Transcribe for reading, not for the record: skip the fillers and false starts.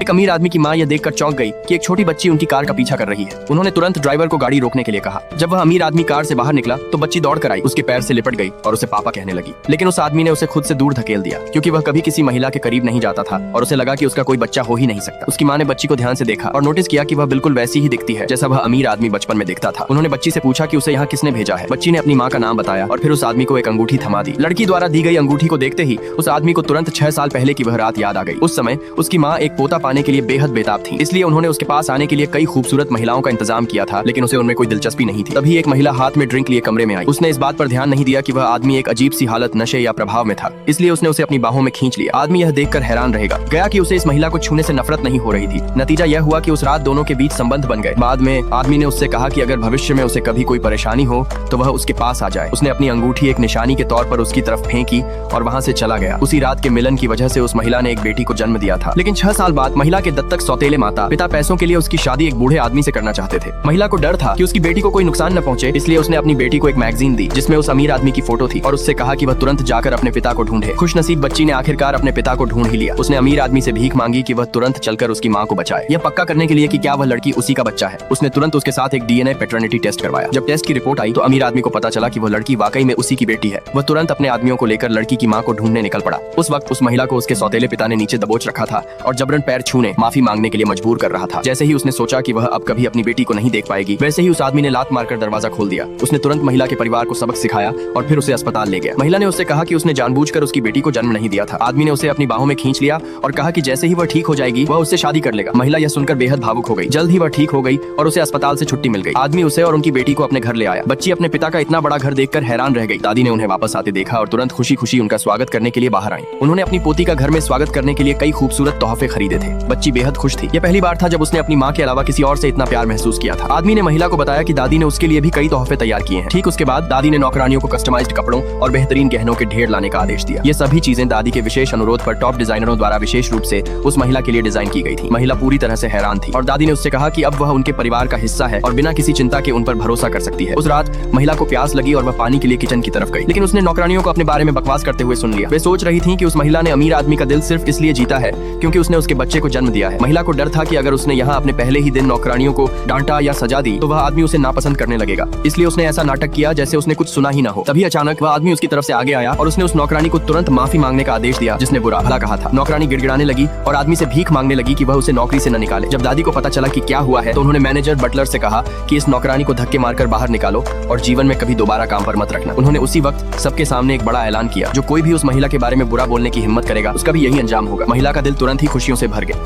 एक अमीर आदमी की माँ यह देखकर चौंक गई कि एक छोटी बच्ची उनकी कार का पीछा कर रही है। उन्होंने तुरंत ड्राइवर को गाड़ी रोकने के लिए कहा। जब वह अमीर आदमी कार से बाहर निकला तो बच्ची दौड़ कर आई, उसके पैर से लिपट गई और उसे पापा कहने लगी। लेकिन उस आदमी ने उसे खुद से दूर धकेल दिया, क्योंकि वह कभी किसी महिला के करीब नहीं जाता था और उसे लगा कि उसका कोई बच्चा हो ही नहीं सकता। उसकी माँ ने बच्ची को ध्यान से देखा और नोटिस किया कि वह बिल्कुल वैसी ही दिखती है जैसा वह अमीर आदमी बचपन में दिखता था। उन्होंने बच्ची से पूछा कि उसे यहाँ किसने भेजा है। बच्ची ने अपनी माँ का नाम बताया और फिर उस आदमी को एक अंगूठी थमा दी। लड़की द्वारा दी गई अंगूठी को देखते ही उस आदमी को तुरंत 6 साल पहले की वह रात याद आ गई। उस समय उसकी माँ एक पोता पाने के लिए बेहद बेताब थी, इसलिए उन्होंने उसके पास आने के लिए कई खूबसूरत महिलाओं का इंतजाम किया था, लेकिन उसे उनमें कोई दिलचस्पी नहीं थी। तभी एक महिला हाथ में ड्रिंक लिए कमरे में आई। उसने इस बात पर ध्यान नहीं दिया कि वह आदमी एक अजीब सी हालत, नशे या प्रभाव में था, इसलिए उसने उसे अपनी बाहों में खींच लिया। आदमी यह देखकर हैरान रहेगा गया कि उसे इस महिला को छूने से नफरत नहीं हो रही थी। नतीजा यह हुआ कि उस रात दोनों के बीच संबंध बन गए। बाद में आदमी ने उससे कहा कि अगर भविष्य में उसे कभी कोई परेशानी हो तो वह उसके पास आ जाए। उसने अपनी अंगूठी एक निशानी के तौर पर उसकी तरफ फेंकी और वहाँ से चला गया। उसी रात के मिलन की वजह से उस महिला ने एक बेटी को जन्म दिया था, लेकिन 6 साल बाद महिला के दत्तक सौतेले माता पिता पैसों के लिए उसकी शादी एक बूढ़े आदमी से करना चाहते थे। महिला को डर था कि उसकी बेटी को कोई नुकसान न पहुंचे, इसलिए उसने अपनी बेटी को एक मैगजीन दी जिसमें उस अमीर आदमी की फोटो थी और उससे कहा कि वह तुरंत जाकर अपने पिता को ढूंढे। खुशनसीब बच्ची ने आखिरकार अपने पिता को ढूंढ ही लिया। उसने अमीर आदमी से भीख मांगी कि वह तुरंत चलकर उसकी माँ को बचाए, यह पक्का करने के लिए कि क्या वह लड़की उसी का बच्चा है। उसने तुरंत उसके साथ एक डीएनए पैटर्निटी टेस्ट करवाया। जब टेस्ट की रिपोर्ट आई तो अमीर आदमी को पता चला कि वह लड़की वाकई में उसी की बेटी है। वह तुरंत अपने आदमियों को लेकर लड़की की माँ को ढूंढने निकल पड़ा। उस वक्त उस महिला को उसके सौतेले पिता ने नीचे दबोच रखा था और जबरन पैर छूने, माफी मांगने के लिए मजबूर कर रहा था। जैसे ही उसने सोचा कि वह अब कभी अपनी बेटी को नहीं देख पाएगी, वैसे ही उस आदमी ने लात मारकर दरवाजा खोल दिया। उसने तुरंत महिला के परिवार को सबक सिखाया और फिर उसे अस्पताल ले गया। महिला ने उससे कहा कि उसने जानबूझकर उसकी बेटी को जन्म नहीं दिया था। आदमी ने उसे अपनी बाहों में खींच लिया और कहा कि जैसे ही वह ठीक हो जाएगी वह उससे शादी कर लेगा। महिला यह सुनकर बेहद भावुक हो गई। जल्द ही वह ठीक हो गई और उसे अस्पताल से छुट्टी मिल गई। आदमी उसे और उनकी बेटी को अपने घर ले आया। बच्ची अपने पिता का इतना बड़ा घर देखकर हैरान रह गई। दादी ने उन्हें वापस आते देखा और तुरंत खुशी खुशी उनका स्वागत करने के लिए बाहर आई। उन्होंने अपनी पोती का घर में स्वागत करने के लिए कई खूबसूरत तोहफे खरीदे थे। बच्ची बेहद खुश थी। यह पहली बार था जब उसने अपनी माँ के अलावा किसी और से इतना प्यार महसूस किया था। आदमी ने महिला को बताया कि दादी ने उसके लिए भी कई तोहफे तैयार किए हैं। ठीक उसके बाद दादी ने नौकरानियों को कस्टमाइज्ड कपड़ों और बेहतरीन गहनों के ढेर लाने का आदेश दिया। ये सभी चीजें दादी के विशेष अनुरोध पर टॉप डिजाइनरों द्वारा विशेष रूप से उस महिला के लिए डिजाइन की गई थी। महिला पूरी तरह से हैरान थी और दादी ने उससे कहा कि अब वह उनके परिवार का हिस्सा है और बिना किसी चिंता के उन पर भरोसा कर सकती है। उस रात महिला को प्यास लगी और वह पानी के लिए किचन की तरफ गई, लेकिन उसने नौकरानियों को अपने बारे में बकवास करते हुए सुन लिया। वे सोच रही थी कि उस महिला ने अमीर आदमी का दिल सिर्फ इसलिए जीता है क्योंकि उसने उसके बच्चे को जन्म दिया है। महिला को डर था कि अगर उसने यहाँ अपने पहले ही दिन नौकरानियों को डांटा या सजा दी तो वह आदमी उसे नापसंद करने लगेगा, इसलिए उसने ऐसा नाटक किया जैसे उसने कुछ सुना ही ना हो। तभी अचानक वह आदमी उसकी तरफ से आगे आया और उसने उस नौकरानी को तुरंत माफी मांगने का आदेश दिया जिसने बुरा भला कहा था। नौकरानी गिड़गिड़ाने लगी और आदमी से भीख मांगने लगी कि वह उसे नौकरी से न निकाले। जब दादी को पता चला कि क्या हुआ है तो उन्होंने मैनेजर बटलर से कहा कि इस नौकरानी को धक्के मारकर बाहर निकालो और जीवन में कभी दोबारा काम पर मत रखना। उन्होंने उसी वक्त सबके सामने एक बड़ा ऐलान किया, जो कोई भी उस महिला के बारे में बुरा बोलने की हिम्मत करेगा उसका भी यही अंजाम होगा। महिला का दिल तुरंत ही खुशियों से भर गया।